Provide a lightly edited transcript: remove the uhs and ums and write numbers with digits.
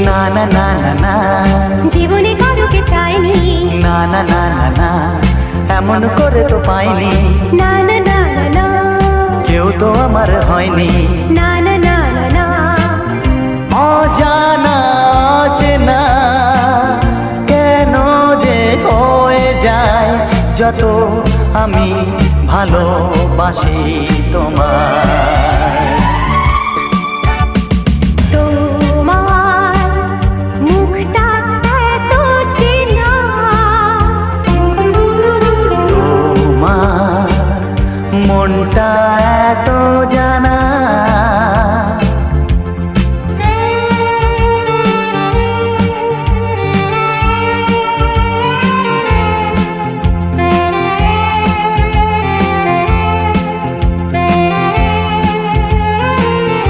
না না না না না, জীবনে কারোকে চাইনি। না না না না না, এমন করে তো পাইনি। না না না না না, কেউ তো আমার হয়নি। না না না না না, অজানা অচেনা কেন যে হয়ে যায় যত আমি ভালোবাসি তোমায়।